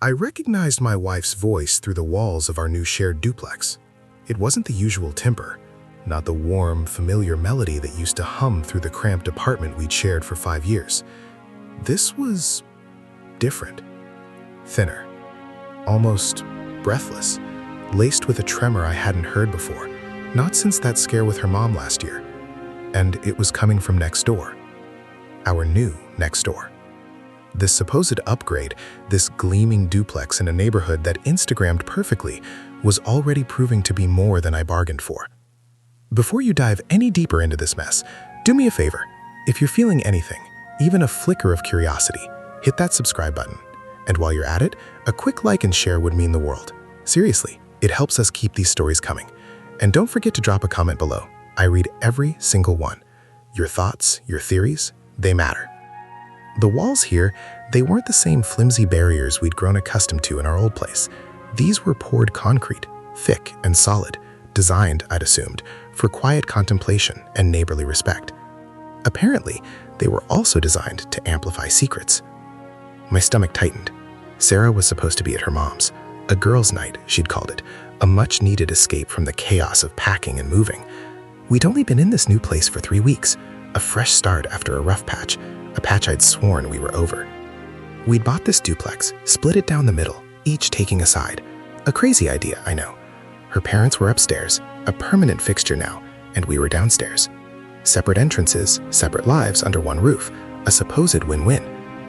I recognized my wife's voice through the walls of our new shared duplex. It wasn't the usual timbre, not the warm, familiar melody that used to hum through the cramped apartment we'd shared for 5 years. This was different, thinner, almost breathless, laced with a tremor I hadn't heard before, not since that scare with her mom last year. And it was coming from next door, our new next door. This supposed upgrade, this gleaming duplex in a neighborhood that Instagrammed perfectly, was already proving to be more than I bargained for. Before you dive any deeper into this mess, do me a favor. If you're feeling anything, even a flicker of curiosity, hit that subscribe button. And while you're at it, a quick like and share would mean the world. Seriously, it helps us keep these stories coming. And don't forget to drop a comment below. I read every single one. Your thoughts, your theories, they matter. The walls here, they weren't the same flimsy barriers we'd grown accustomed to in our old place. These were poured concrete, thick and solid, designed, I'd assumed, for quiet contemplation and neighborly respect. Apparently, they were also designed to amplify secrets. My stomach tightened. Sarah was supposed to be at her mom's. A girls' night, she'd called it, a much-needed escape from the chaos of packing and moving. We'd only been in this new place for 3 weeks, a fresh start after a rough patch, a patch I'd sworn we were over. We'd bought this duplex, split it down the middle, each taking a side. A crazy idea, I know. Her parents were upstairs, a permanent fixture now, and we were downstairs. Separate entrances, separate lives under one roof, a supposed win-win.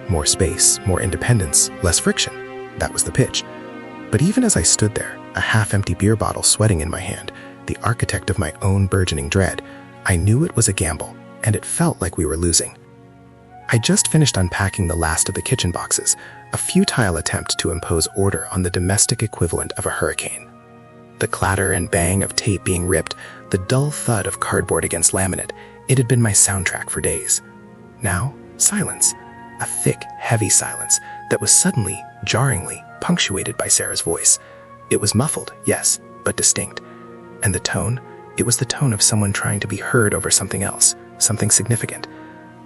More space, more independence, less friction. That was the pitch. But even as I stood there, a half-empty beer bottle sweating in my hand, the architect of my own burgeoning dread, I knew it was a gamble, and it felt like we were losing. I just finished unpacking the last of the kitchen boxes, a futile attempt to impose order on the domestic equivalent of a hurricane. The clatter and bang of tape being ripped, the dull thud of cardboard against laminate, it had been my soundtrack for days. Now, silence. A thick, heavy silence that was suddenly, jarringly, punctuated by Sarah's voice. It was muffled, yes, but distinct. And the tone? It was the tone of someone trying to be heard over something else, something significant.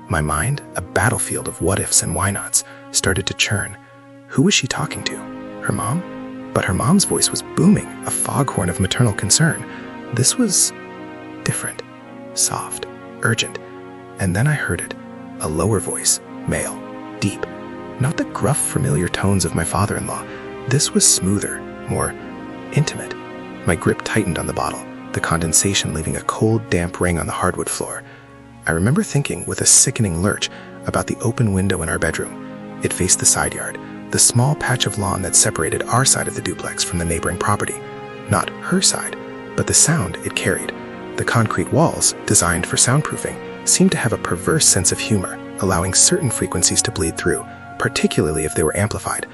My mind, a battlefield of what-ifs and why-nots, started to churn. Who was she talking to? Her mom? But her mom's voice was booming, a foghorn of maternal concern. This was different, soft, urgent. And then I heard it, a lower voice, male, deep. Not the gruff, familiar tones of my father-in-law. This was smoother, more intimate. My grip tightened on the bottle, the condensation leaving a cold, damp ring on the hardwood floor. I remember thinking with a sickening lurch about the open window in our bedroom. It faced the side yard, the small patch of lawn that separated our side of the duplex from the neighboring property. Not her side, but the sound it carried. The concrete walls, designed for soundproofing, seemed to have a perverse sense of humor, allowing certain frequencies to bleed through, particularly if they were amplified.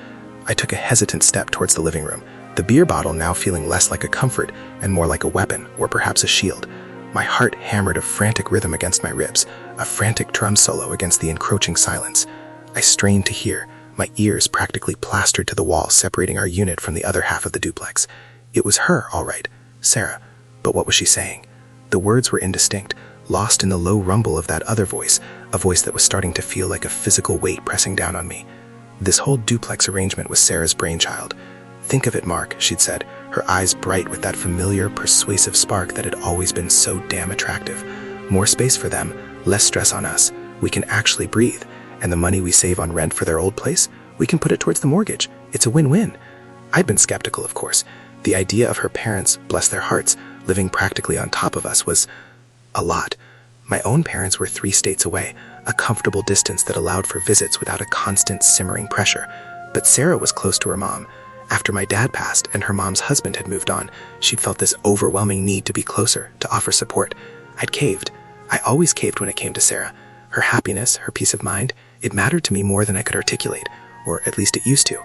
I took a hesitant step towards the living room, the beer bottle now feeling less like a comfort and more like a weapon, or perhaps a shield. My heart hammered a frantic rhythm against my ribs, a frantic drum solo against the encroaching silence. I strained to hear, my ears practically plastered to the wall separating our unit from the other half of the duplex. It was her, all right, Sarah, but what was she saying? The words were indistinct, lost in the low rumble of that other voice, a voice that was starting to feel like a physical weight pressing down on me. This whole duplex arrangement was Sarah's brainchild. "Think of it, Mark," she'd said, her eyes bright with that familiar, persuasive spark that had always been so damn attractive. More space for them, less stress on us. We can actually breathe. And the money we save on rent for their old place, we can put it towards the mortgage. It's a win-win. I'd been skeptical, of course. The idea of her parents, bless their hearts, living practically on top of us was a lot. My own parents were 3 states away, a comfortable distance that allowed for visits without a constant simmering pressure. But Sarah was close to her mom. After my dad passed and her mom's husband had moved on, she'd felt this overwhelming need to be closer, to offer support. I'd caved. I always caved when it came to Sarah. Her happiness, her peace of mind, it mattered to me more than I could articulate, or at least it used to.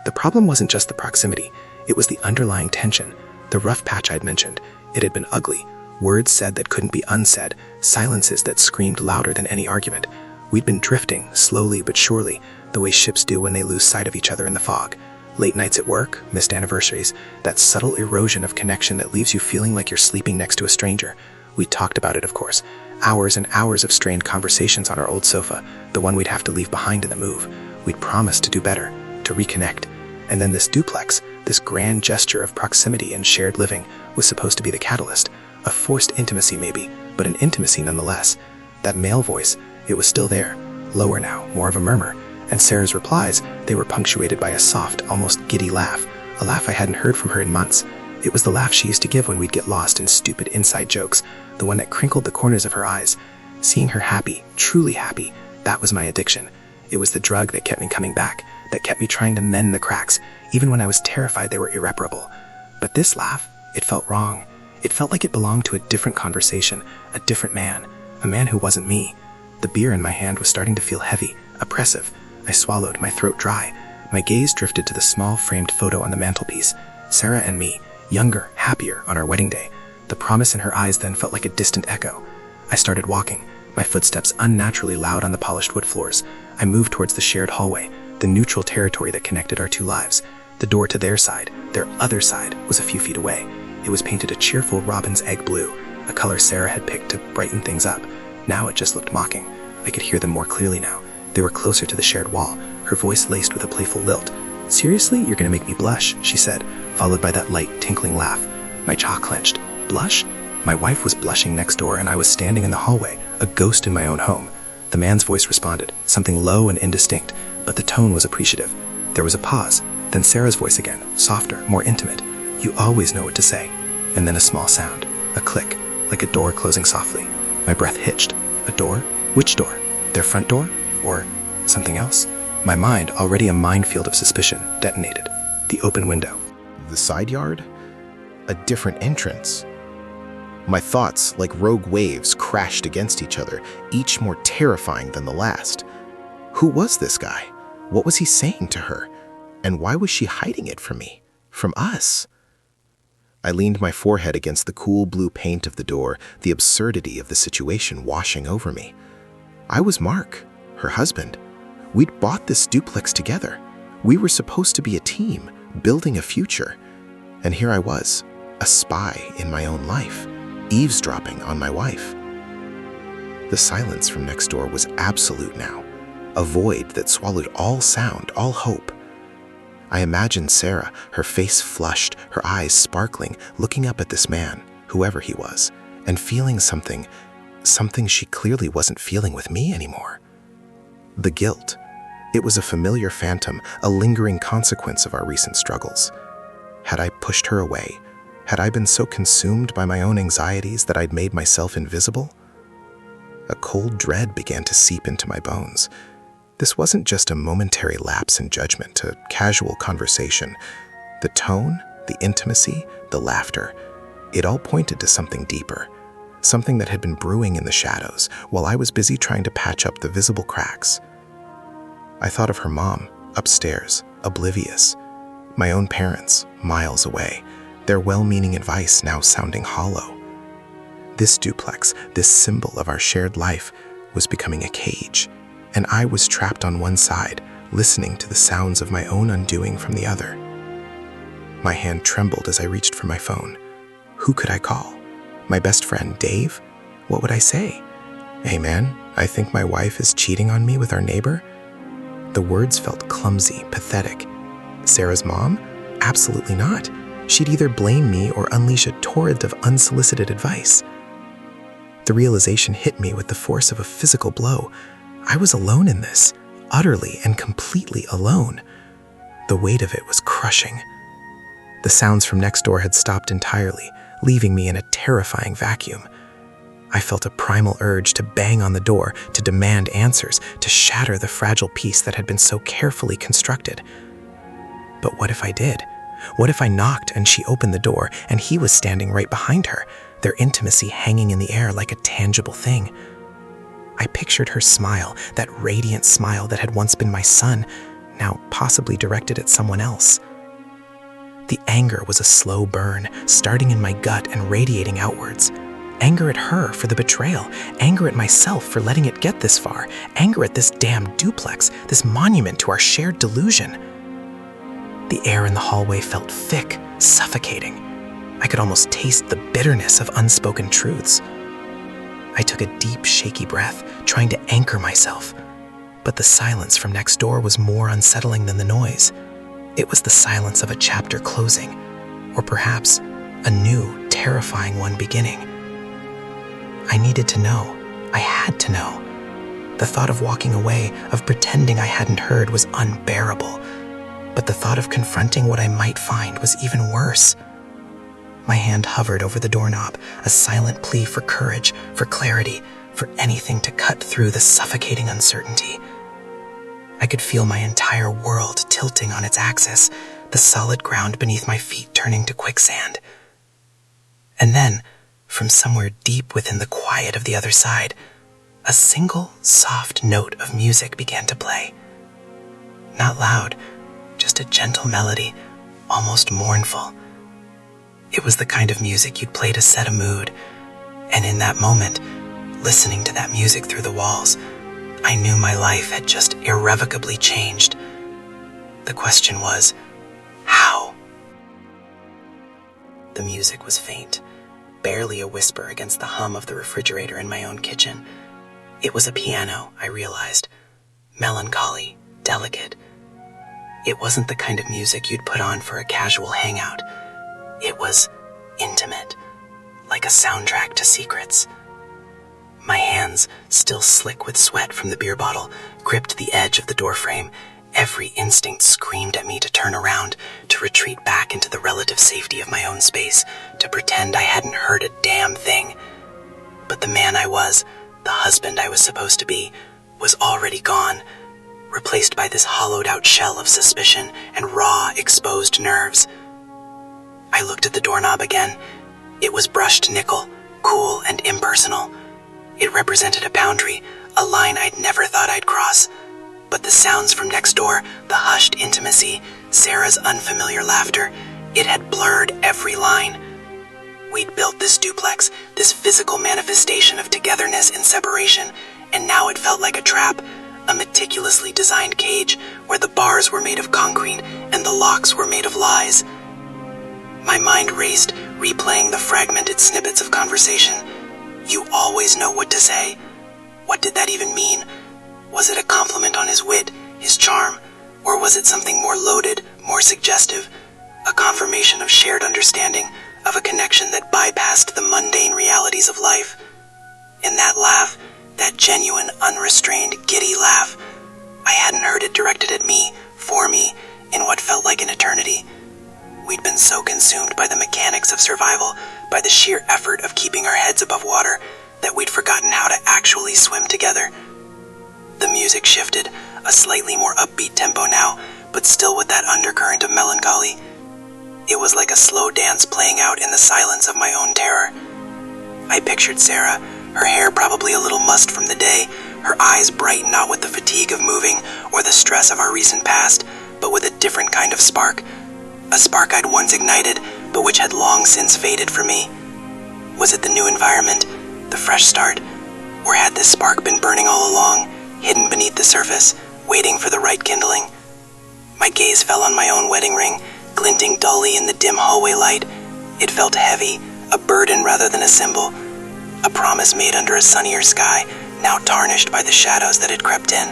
The problem wasn't just the proximity, it was the underlying tension. The rough patch I'd mentioned, it had been ugly. Words said that couldn't be unsaid, silences that screamed louder than any argument. We'd been drifting, slowly but surely, the way ships do when they lose sight of each other in the fog. Late nights at work, missed anniversaries, that subtle erosion of connection that leaves you feeling like you're sleeping next to a stranger. We talked about it, of course. Hours and hours of strained conversations on our old sofa, the one we'd have to leave behind in the move. We'd promised to do better, to reconnect. And then this duplex, this grand gesture of proximity and shared living, was supposed to be the catalyst. A forced intimacy maybe, but an intimacy nonetheless. That male voice, it was still there, lower now, more of a murmur. And Sarah's replies, they were punctuated by a soft, almost giddy laugh, a laugh I hadn't heard from her in months. It was the laugh she used to give when we'd get lost in stupid inside jokes, the one that crinkled the corners of her eyes. Seeing her happy, truly happy, that was my addiction. It was the drug that kept me coming back, that kept me trying to mend the cracks, even when I was terrified they were irreparable. But this laugh, it felt wrong. It felt like it belonged to a different conversation, a different man, a man who wasn't me. The beer in my hand was starting to feel heavy, oppressive. I swallowed, my throat dry. My gaze drifted to the small framed photo on the mantelpiece. Sarah and me, younger, happier, on our wedding day. The promise in her eyes then felt like a distant echo. I started walking, my footsteps unnaturally loud on the polished wood floors. I moved towards the shared hallway, the neutral territory that connected our two lives. The door to their side, their other side, was a few feet away. It was painted a cheerful robin's egg blue, a color Sarah had picked to brighten things up. Now it just looked mocking. I could hear them more clearly now. They were closer to the shared wall, her voice laced with a playful lilt. "Seriously, you're gonna make me blush," she said, followed by that light, tinkling laugh. My jaw clenched. Blush? My wife was blushing next door, and I was standing in the hallway, a ghost in my own home. The man's voice responded, something low and indistinct, but the tone was appreciative. There was a pause, then Sarah's voice again, softer, more intimate. "You always know what to say." And then a small sound, a click, like a door closing softly. My breath hitched. A door? Which door? Their front door? Or something else? My mind, already a minefield of suspicion, detonated. The open window. The side yard? A different entrance. My thoughts, like rogue waves, crashed against each other, each more terrifying than the last. Who was this guy? What was he saying to her? And why was she hiding it from me? From us? I leaned my forehead against the cool blue paint of the door, the absurdity of the situation washing over me. I was Mark, her husband. We'd bought this duplex together. We were supposed to be a team, building a future. And here I was, a spy in my own life, eavesdropping on my wife. The silence from next door was absolute now, a void that swallowed all sound, all hope. I imagined Sarah, her face flushed, her eyes sparkling, looking up at this man, whoever he was, and feeling something she clearly wasn't feeling with me anymore. The guilt. It was a familiar phantom, a lingering consequence of our recent struggles. Had I pushed her away? Had I been so consumed by my own anxieties that I'd made myself invisible? A cold dread began to seep into my bones. This wasn't just a momentary lapse in judgment, a casual conversation. The tone, the intimacy, the laughter, it all pointed to something deeper, something that had been brewing in the shadows while I was busy trying to patch up the visible cracks. I thought of her mom, upstairs, oblivious. My own parents, miles away, their well-meaning advice now sounding hollow. This duplex, this symbol of our shared life, was becoming a cage, and I was trapped on one side, listening to the sounds of my own undoing from the other. My hand trembled as I reached for my phone. Who could I call? My best friend, Dave? What would I say? "Hey man, I think my wife is cheating on me with our neighbor?" The words felt clumsy, pathetic. Sarah's mom? Absolutely not. She'd either blame me or unleash a torrent of unsolicited advice. The realization hit me with the force of a physical blow. I was alone in this, utterly and completely alone. The weight of it was crushing. The sounds from next door had stopped entirely, leaving me in a terrifying vacuum. I felt a primal urge to bang on the door, to demand answers, to shatter the fragile piece that had been so carefully constructed. But what if I did? What if I knocked and she opened the door and he was standing right behind her, their intimacy hanging in the air like a tangible thing? I pictured her smile, that radiant smile that had once been my son, now possibly directed at someone else. The anger was a slow burn, starting in my gut and radiating outwards. Anger at her for the betrayal, anger at myself for letting it get this far, anger at this damn duplex, this monument to our shared delusion. The air in the hallway felt thick, suffocating. I could almost taste the bitterness of unspoken truths. I took a deep, shaky breath, trying to anchor myself. But the silence from next door was more unsettling than the noise. It was the silence of a chapter closing, or perhaps a new, terrifying one beginning. I needed to know. I had to know. The thought of walking away, of pretending I hadn't heard, was unbearable. But the thought of confronting what I might find was even worse. My hand hovered over the doorknob, a silent plea for courage, for clarity, for anything to cut through the suffocating uncertainty. I could feel my entire world tilting on its axis, the solid ground beneath my feet turning to quicksand. And then, from somewhere deep within the quiet of the other side, a single soft note of music began to play. Not loud, just a gentle melody, almost mournful. It was the kind of music you'd play to set a mood, and in that moment, listening to that music through the walls, I knew my life had just irrevocably changed. The question was, how? The music was faint, barely a whisper against the hum of the refrigerator in my own kitchen. It was a piano, I realized. Melancholy, delicate. It wasn't the kind of music you'd put on for a casual hangout. It was intimate, like a soundtrack to secrets. My hands, still slick with sweat from the beer bottle, gripped the edge of the doorframe. Every instinct screamed at me to turn around, to retreat back into the relative safety of my own space, to pretend I hadn't heard a damn thing. But the man I was, the husband I was supposed to be, was already gone, replaced by this hollowed-out shell of suspicion and raw, exposed nerves. I looked at the doorknob again. It was brushed nickel, cool and impersonal. It represented a boundary, a line I'd never thought I'd cross. But the sounds from next door, the hushed intimacy, Sarah's unfamiliar laughter, it had blurred every line. We'd built this duplex, this physical manifestation of togetherness and separation, and now it felt like a trap, a meticulously designed cage where the bars were made of concrete and the locks were made of lies. My mind raced, replaying the fragmented snippets of conversation. You always know what to say. What did that even mean? Was it a compliment on his wit, his charm, or was it something more loaded, more suggestive? A confirmation of shared understanding, of a connection that bypassed the mundane realities of life. In that laugh, that genuine, unrestrained, giddy laugh, I hadn't heard it directed at me, for me, in what felt like an eternity. We'd been so consumed by the mechanics of survival, by the sheer effort of keeping our heads above water, that we'd forgotten how to actually swim together. The music shifted, a slightly more upbeat tempo now, but still with that undercurrent of melancholy. It was like a slow dance playing out in the silence of my own terror. I pictured Sarah, her hair probably a little mussed from the day, her eyes bright not with the fatigue of moving or the stress of our recent past, but with a different kind of spark. A spark I'd once ignited, but which had long since faded for me. Was it the new environment, the fresh start, or had this spark been burning all along, hidden beneath the surface, waiting for the right kindling? My gaze fell on my own wedding ring, glinting dully in the dim hallway light. It felt heavy, a burden rather than a symbol, a promise made under a sunnier sky, now tarnished by the shadows that had crept in.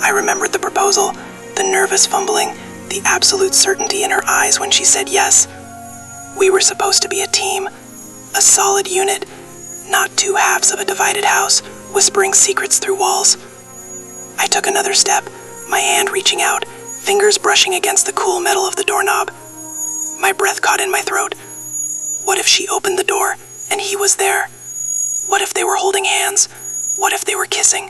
I remembered the proposal, the nervous fumbling, the absolute certainty in her eyes when she said yes. We were supposed to be a team, a solid unit, not two halves of a divided house, whispering secrets through walls. I took another step, my hand reaching out, fingers brushing against the cool metal of the doorknob. My breath caught in my throat. What if she opened the door and he was there? What if they were holding hands? What if they were kissing?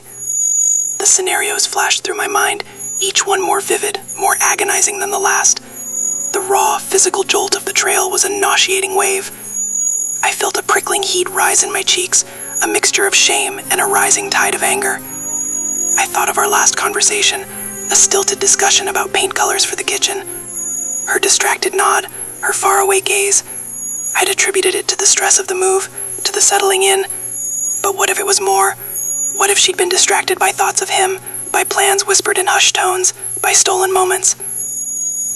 The scenarios flashed through my mind, each one more vivid, more agonizing than the last. The raw, physical jolt of the trail was a nauseating wave. I felt a prickling heat rise in my cheeks, a mixture of shame and a rising tide of anger. I thought of our last conversation, a stilted discussion about paint colors for the kitchen. Her distracted nod, her faraway gaze. I'd attributed it to the stress of the move, to the settling in. But what if it was more? What if she'd been distracted by thoughts of him, by plans whispered in hushed tones, by stolen moments?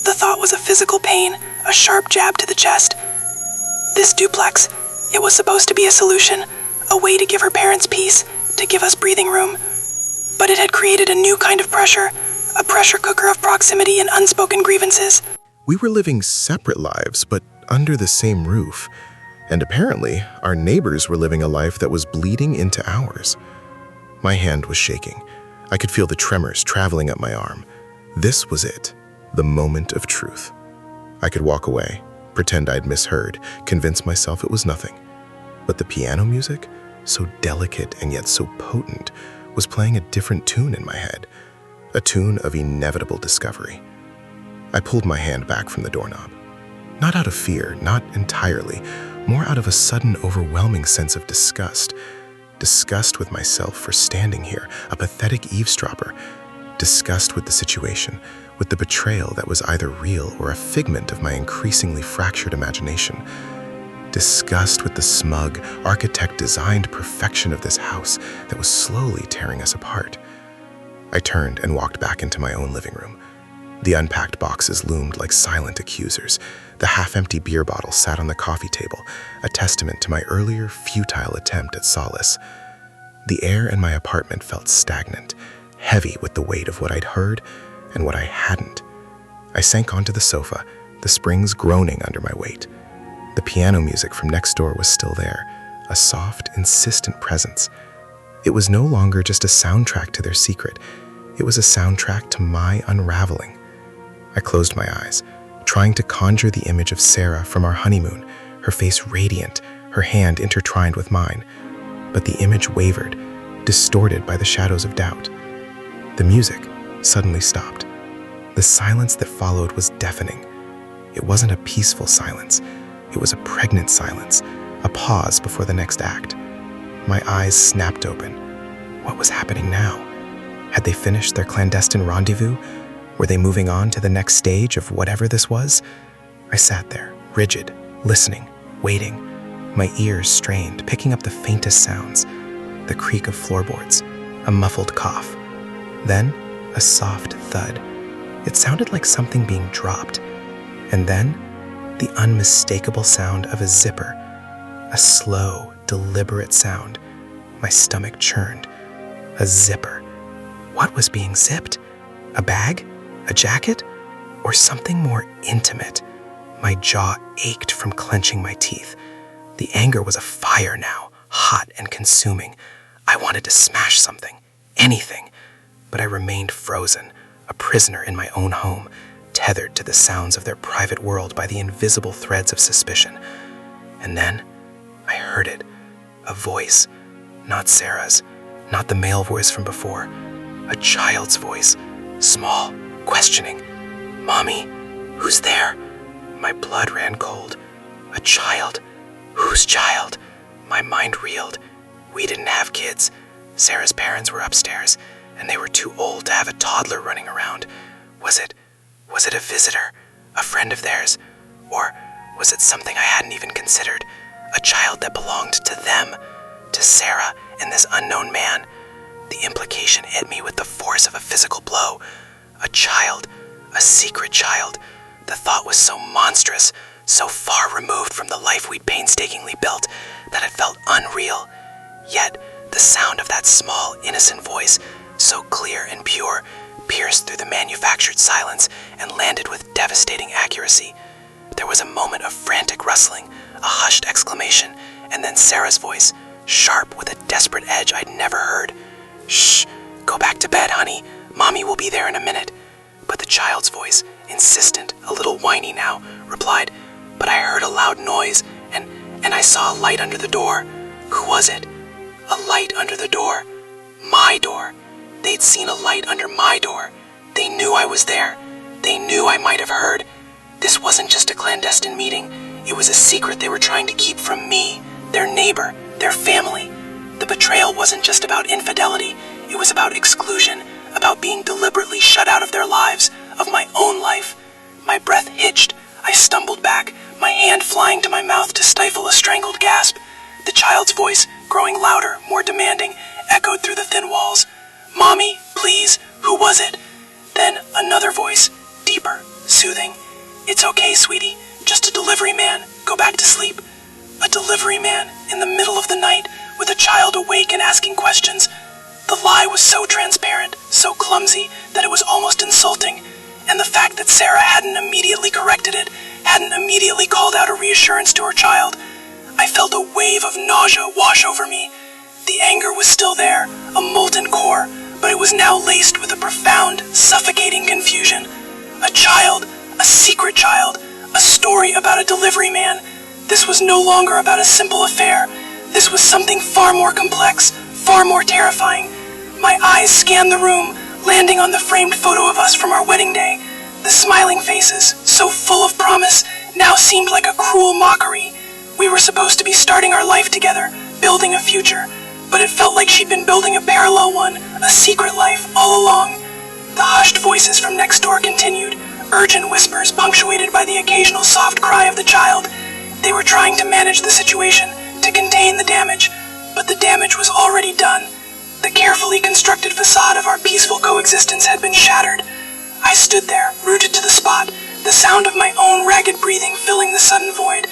The thought was a physical pain, a sharp jab to the chest. This duplex, it was supposed to be a solution, a way to give her parents peace, to give us breathing room. But it had created a new kind of pressure, a pressure cooker of proximity and unspoken grievances. We were living separate lives, but under the same roof. And apparently, our neighbors were living a life that was bleeding into ours. My hand was shaking. I could feel the tremors traveling up my arm. This was it, the moment of truth. I could walk away, pretend I'd misheard, convince myself it was nothing. But the piano music, so delicate and yet so potent, was playing a different tune in my head, a tune of inevitable discovery. I pulled my hand back from the doorknob. Not out of fear, not entirely, more out of a sudden overwhelming sense of disgust. Disgust with myself for standing here, a pathetic eavesdropper. Disgust with the situation, with the betrayal that was either real or a figment of my increasingly fractured imagination. Disgust with the smug, architect-designed perfection of this house that was slowly tearing us apart. I turned and walked back into my own living room. The unpacked boxes loomed like silent accusers. The half-empty beer bottle sat on the coffee table, a testament to my earlier futile attempt at solace. The air in my apartment felt stagnant, heavy with the weight of what I'd heard and what I hadn't. I sank onto the sofa, the springs groaning under my weight. The piano music from next door was still there, a soft, insistent presence. It was no longer just a soundtrack to their secret. It was a soundtrack to my unraveling. I closed my eyes, trying to conjure the image of Sarah from our honeymoon, her face radiant, her hand intertwined with mine. But the image wavered, distorted by the shadows of doubt. The music suddenly stopped. The silence that followed was deafening. It wasn't a peaceful silence. It was a pregnant silence, a pause before the next act. My eyes snapped open. What was happening now? Had they finished their clandestine rendezvous? Were they moving on to the next stage of whatever this was? I sat there, rigid, listening, waiting, my ears strained, picking up the faintest sounds, the creak of floorboards, a muffled cough. Then, a soft thud. It sounded like something being dropped. And then, the unmistakable sound of a zipper, a slow, deliberate sound. My stomach churned. A zipper. What was being zipped? A bag? A jacket? Or something more intimate? My jaw ached from clenching my teeth. The anger was a fire now, hot and consuming. I wanted to smash something, anything. But I remained frozen, a prisoner in my own home, tethered to the sounds of their private world by the invisible threads of suspicion. And then, I heard it. A voice. Not Sarah's. Not the male voice from before. A child's voice. Small. Questioning. Mommy, who's there? My blood ran cold. A child. Whose child? My mind reeled. We didn't have kids. Sarah's parents were upstairs, and they were too old to have a toddler running around. Was it a visitor? A friend of theirs? Or was it something I hadn't even considered? A child that belonged to them, to Sarah and this unknown man. The implication hit me with the force of a physical blow. A child, a secret child. The thought was so monstrous, so far removed from the life we'd painstakingly built, that it felt unreal. Yet, the sound of that small, innocent voice, so clear and pure, pierced through the manufactured silence and landed with devastating accuracy. There was a moment of frantic rustling, a hushed exclamation, and then Sarah's voice, sharp with a desperate edge I'd never heard. Shh, go back to bed, honey. Mommy will be there in a minute. But the child's voice, insistent, a little whiny now, replied, but I heard a loud noise, and I saw a light under the door. Who was it? A light under the door. My door. They'd seen a light under my door. They knew I was there. They knew I might have heard. This wasn't just a clandestine meeting. It was a secret they were trying to keep from me, their neighbor, their family. The betrayal wasn't just about infidelity. It was about exclusion, about being deliberately shut out of their lives, of my own life. My breath hitched. I stumbled back, my hand flying to my mouth to stifle a strangled gasp. The child's voice, growing louder, more demanding, echoed through the thin walls. Mommy, please, who was it? Then another voice, deeper, soothing. It's okay, sweetie, just a delivery man. Go back to sleep. A delivery man in the middle of the night with a child awake and asking questions. The lie was so transparent, so clumsy, that it was almost insulting, and the fact that Sarah hadn't immediately corrected it, hadn't immediately called out a reassurance to her child. I felt a wave of nausea wash over me. The anger was still there, a molten core, but it was now laced with a profound, suffocating confusion. A child, a secret child, a story about a delivery man. This was no longer about a simple affair. This was something far more complex, far more terrifying. My eyes scanned the room, landing on the framed photo of us from our wedding day. The smiling faces, so full of promise, now seemed like a cruel mockery. We were supposed to be starting our life together, building a future, but it felt like she'd been building a parallel one, a secret life, all along. The hushed voices from next door continued, urgent whispers punctuated by the occasional soft cry of the child. They were trying to manage the situation, to contain the damage, but the damage was already done. The carefully constructed facade of our peaceful coexistence had been shattered. I stood there, rooted to the spot, the sound of my own ragged breathing filling the sudden void.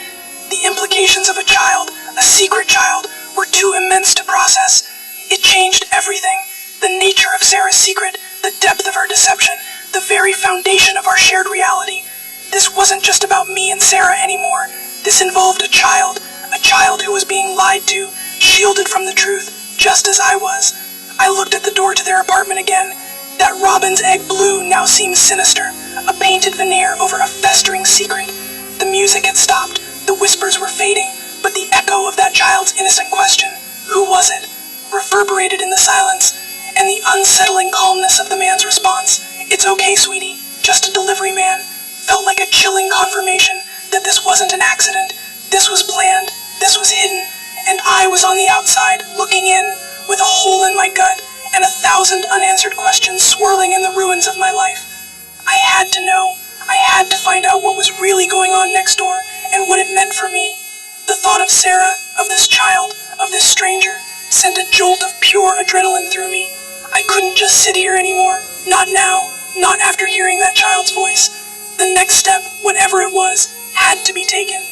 The implications of a child, a secret child, were too immense to process. It changed everything. The nature of Sarah's secret, the depth of her deception, the very foundation of our shared reality. This wasn't just about me and Sarah anymore. This involved a child who was being lied to, shielded from the truth, just as I was. I looked at the door to their apartment again. That robin's egg blue now seemed sinister, a painted veneer over a festering secret. The music had stopped, the whispers were fading, but the echo of that child's innocent question, who was it, reverberated in the silence, and the unsettling calmness of the man's response, "It's okay, sweetie, just a delivery man," felt like a chilling confirmation that this wasn't an accident. This was planned, this was hidden, and I was on the outside, looking in, with a hole in my gut, and 1,000 unanswered questions swirling in the ruins of my life. I had to know. I had to find out what was really going on next door, and what it meant for me. The thought of Sarah, of this child, of this stranger, sent a jolt of pure adrenaline through me. I couldn't just sit here anymore. Not now. Not after hearing that child's voice. The next step, whatever it was, had to be taken.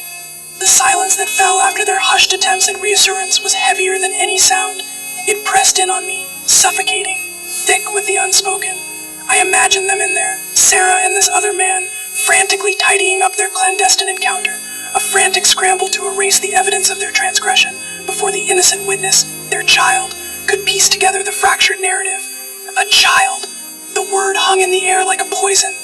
The silence that fell after their hushed attempts at reassurance was heavier than any sound. It pressed in on me, suffocating, thick with the unspoken. I imagined them in there, Sarah and this other man, frantically tidying up their clandestine encounter, a frantic scramble to erase the evidence of their transgression before the innocent witness, their child, could piece together the fractured narrative. A child. The word hung in the air like a poison.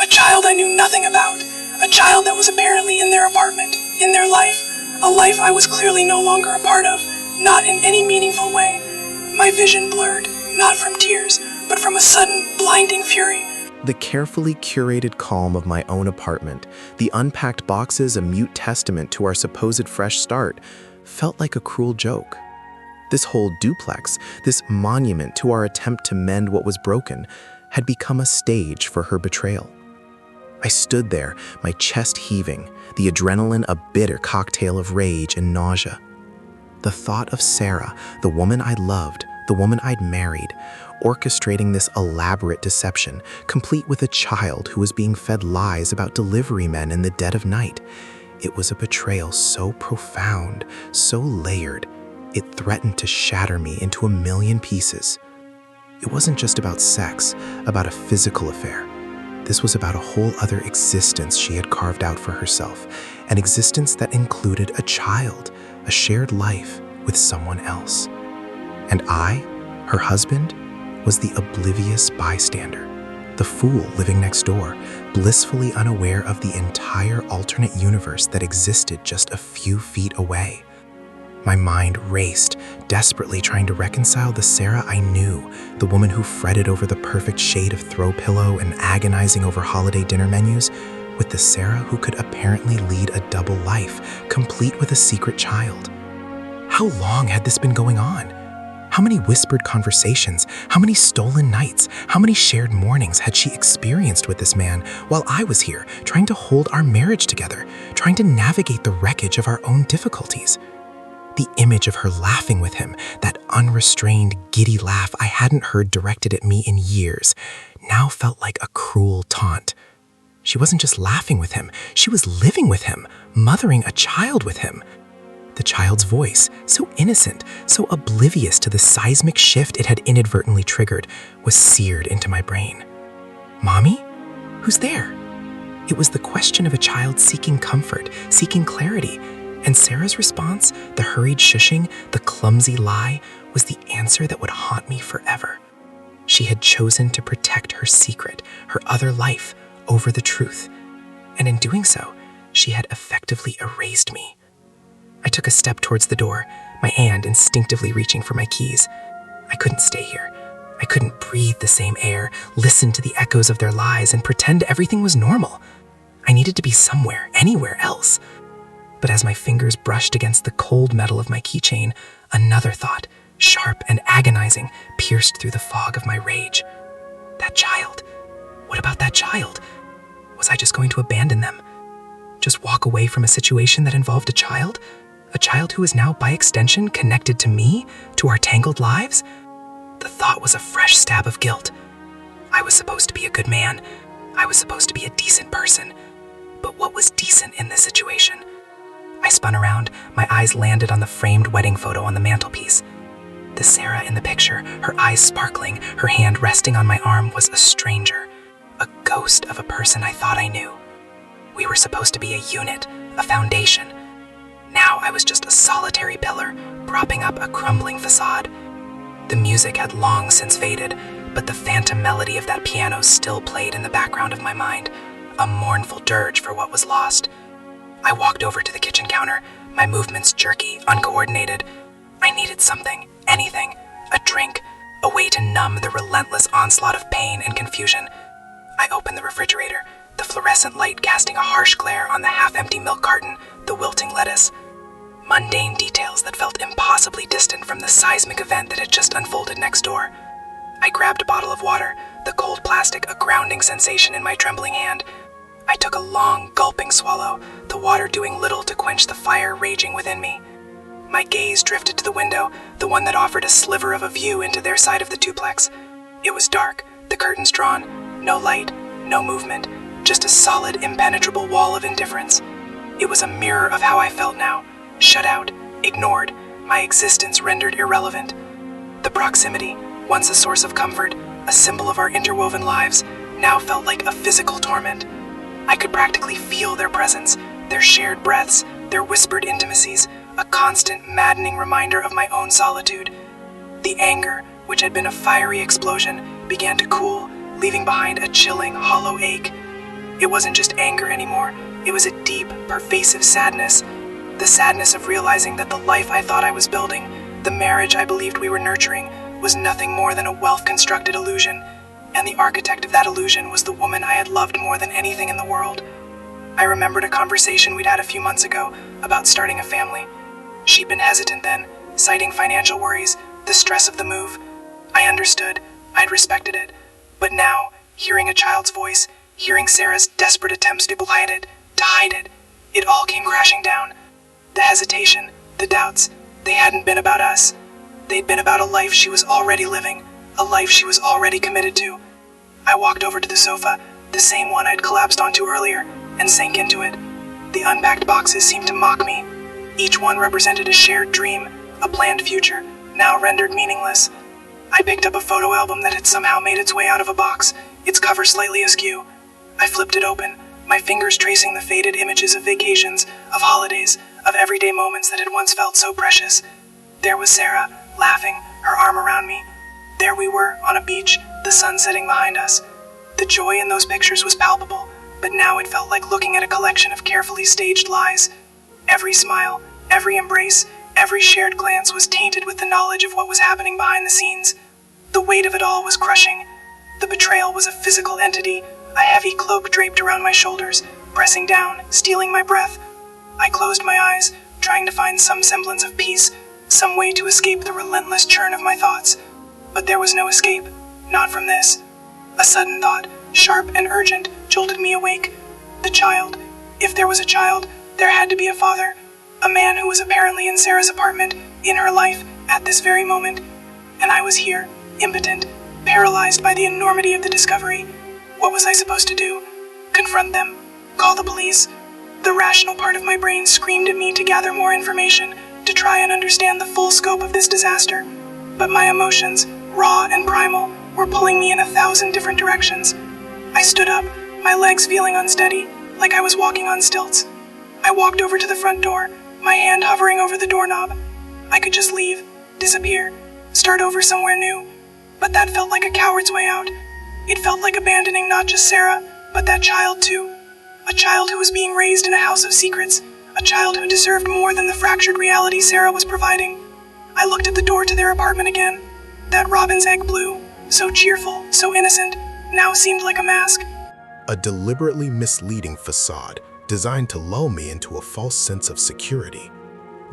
A child I knew nothing about. A child that was apparently in their apartment, in their life, a life I was clearly no longer a part of, not in any meaningful way. My vision blurred, not from tears, but from a sudden, blinding fury. The carefully curated calm of my own apartment, the unpacked boxes a mute testament to our supposed fresh start, felt like a cruel joke. This whole duplex, this monument to our attempt to mend what was broken, had become a stage for her betrayal. I stood there, my chest heaving, the adrenaline a bitter cocktail of rage and nausea. The thought of Sarah, the woman I loved, the woman I'd married, orchestrating this elaborate deception, complete with a child who was being fed lies about delivery men in the dead of night. It was a betrayal so profound, so layered, it threatened to shatter me into a million pieces. It wasn't just about sex, about a physical affair. This was about a whole other existence she had carved out for herself, an existence that included a child, a shared life with someone else. And I, her husband, was the oblivious bystander, the fool living next door, blissfully unaware of the entire alternate universe that existed just a few feet away. My mind raced, desperately trying to reconcile the Sarah I knew, the woman who fretted over the perfect shade of throw pillow and agonizing over holiday dinner menus, with the Sarah who could apparently lead a double life, complete with a secret child. How long had this been going on? How many whispered conversations, how many stolen nights, how many shared mornings had she experienced with this man while I was here, trying to hold our marriage together, trying to navigate the wreckage of our own difficulties? The image of her laughing with him, that unrestrained, giddy laugh I hadn't heard directed at me in years, now felt like a cruel taunt. She wasn't just laughing with him, she was living with him, mothering a child with him. The child's voice, so innocent, so oblivious to the seismic shift it had inadvertently triggered, was seared into my brain. Mommy? Who's there? It was the question of a child seeking comfort, seeking clarity, and Sarah's response, the hurried shushing, the clumsy lie, was the answer that would haunt me forever. She had chosen to protect her secret, her other life, over the truth. And in doing so, she had effectively erased me. I took a step towards the door, my hand instinctively reaching for my keys. I couldn't stay here. I couldn't breathe the same air, listen to the echoes of their lies, and pretend everything was normal. I needed to be somewhere, anywhere else. But as my fingers brushed against the cold metal of my keychain, another thought, sharp and agonizing, pierced through the fog of my rage. That child. What about that child? Was I just going to abandon them? Just walk away from a situation that involved a child? A child who is now, by extension, connected to me, to our tangled lives? The thought was a fresh stab of guilt. I was supposed to be a good man. I was supposed to be a decent person. But what was decent in this situation? I spun around, my eyes landed on the framed wedding photo on the mantelpiece. The Sarah in the picture, her eyes sparkling, her hand resting on my arm, was a stranger, a ghost of a person I thought I knew. We were supposed to be a unit, a foundation. Now I was just a solitary pillar, propping up a crumbling facade. The music had long since faded, but the phantom melody of that piano still played in the background of my mind, a mournful dirge for what was lost. I walked over to the kitchen counter, my movements jerky, uncoordinated. I needed something, anything, a drink, a way to numb the relentless onslaught of pain and confusion. I opened the refrigerator, the fluorescent light casting a harsh glare on the half-empty milk carton, the wilting lettuce. Mundane details that felt impossibly distant from the seismic event that had just unfolded next door. I grabbed a bottle of water, the cold plastic a grounding sensation in my trembling hand. I took a long, gulping swallow, the water doing little to quench the fire raging within me. My gaze drifted to the window, the one that offered a sliver of a view into their side of the duplex. It was dark, the curtains drawn, no light, no movement, just a solid, impenetrable wall of indifference. It was a mirror of how I felt now, shut out, ignored, my existence rendered irrelevant. The proximity, once a source of comfort, a symbol of our interwoven lives, now felt like a physical torment. I could practically feel their presence, their shared breaths, their whispered intimacies, a constant, maddening reminder of my own solitude. The anger, which had been a fiery explosion, began to cool, leaving behind a chilling, hollow ache. It wasn't just anger anymore, it was a deep, pervasive sadness. The sadness of realizing that the life I thought I was building, the marriage I believed we were nurturing, was nothing more than a well-constructed illusion, and the architect of that illusion was the woman I had loved more than anything in the world. I remembered a conversation we'd had a few months ago about starting a family. She'd been hesitant then, citing financial worries, the stress of the move. I understood, I'd respected it, but now, hearing a child's voice, hearing Sarah's desperate attempts to hide it, it all came crashing down. The hesitation, the doubts, they hadn't been about us. They'd been about a life she was already living, a life she was already committed to. I walked over to the sofa, the same one I'd collapsed onto earlier, and sank into it. The unpacked boxes seemed to mock me. Each one represented a shared dream, a planned future, now rendered meaningless. I picked up a photo album that had somehow made its way out of a box, its cover slightly askew. I flipped it open, my fingers tracing the faded images of vacations, of holidays, of everyday moments that had once felt so precious. There was Sarah, laughing, her arm around me. There we were, on a beach, the sun setting behind us. The joy in those pictures was palpable, but now it felt like looking at a collection of carefully staged lies. Every smile, every embrace, every shared glance was tainted with the knowledge of what was happening behind the scenes. The weight of it all was crushing. The betrayal was a physical entity, a heavy cloak draped around my shoulders, pressing down, stealing my breath. I closed my eyes, trying to find some semblance of peace, some way to escape the relentless churn of my thoughts. But there was no escape, not from this. A sudden thought, sharp and urgent, jolted me awake. The child. If there was a child, there had to be a father. A man who was apparently in Sarah's apartment, in her life, at this very moment. And I was here, impotent, paralyzed by the enormity of the discovery. What was I supposed to do? Confront them? Call the police? The rational part of my brain screamed at me to gather more information, to try and understand the full scope of this disaster. But my emotions, raw and primal, were pulling me in 1,000 different directions. I stood up, my legs feeling unsteady, like I was walking on stilts. I walked over to the front door, my hand hovering over the doorknob. I could just leave, disappear, start over somewhere new. But that felt like a coward's way out. It felt like abandoning not just Sarah, but that child too. A child who was being raised in a house of secrets. A child who deserved more than the fractured reality Sarah was providing. I looked at the door to their apartment again. That robin's egg blue, so cheerful, so innocent, now seemed like a mask. A deliberately misleading facade designed to lull me into a false sense of security.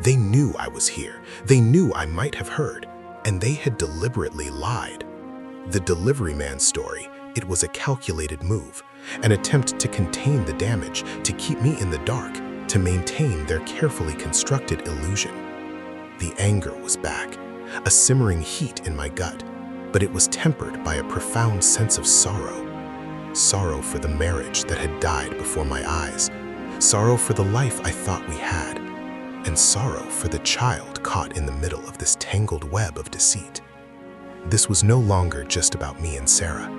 They knew I was here. They knew I might have heard, and they had deliberately lied. The delivery man's story, it was a calculated move, an attempt to contain the damage, to keep me in the dark, to maintain their carefully constructed illusion. The anger was back, a simmering heat in my gut, but it was tempered by a profound sense of sorrow. Sorrow for the marriage that had died before my eyes, sorrow for the life I thought we had, and sorrow for the child caught in the middle of this tangled web of deceit. This was no longer just about me and Sarah.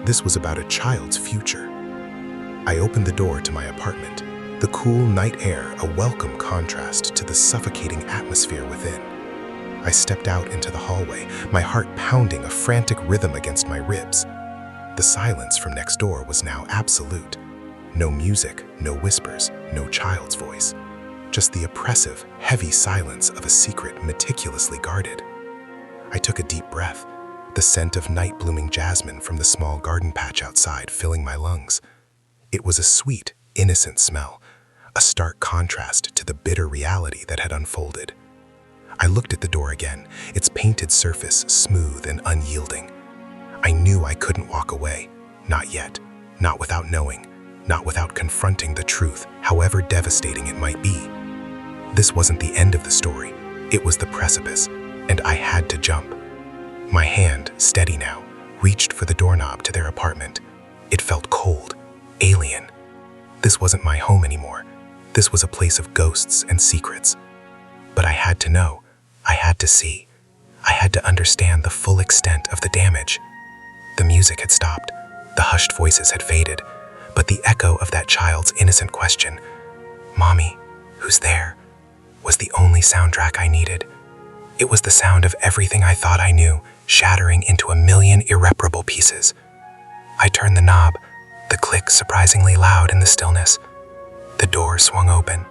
This was about a child's future. I opened the door to my apartment, the cool night air a welcome contrast to the suffocating atmosphere within. I stepped out into the hallway, my heart pounding a frantic rhythm against my ribs. The silence from next door was now absolute. No music, no whispers, no child's voice. Just the oppressive, heavy silence of a secret meticulously guarded. I took a deep breath, the scent of night-blooming jasmine from the small garden patch outside filling my lungs. It was a sweet, innocent smell, a stark contrast to the bitter reality that had unfolded. I looked at the door again, its painted surface smooth and unyielding. I knew I couldn't walk away, not yet, not without knowing, not without confronting the truth, however devastating it might be. This wasn't the end of the story, it was the precipice, and I had to jump. My hand, steady now, reached for the doorknob to their apartment. It felt cold, alien. This wasn't my home anymore. This was a place of ghosts and secrets. But I had to know, I had to see. I had to understand the full extent of the damage. The music had stopped, the hushed voices had faded, but the echo of that child's innocent question, "Mommy, who's there?" was the only soundtrack I needed. It was the sound of everything I thought I knew, shattering into a million irreparable pieces. I turned the knob, the click surprisingly loud in the stillness. The door swung open,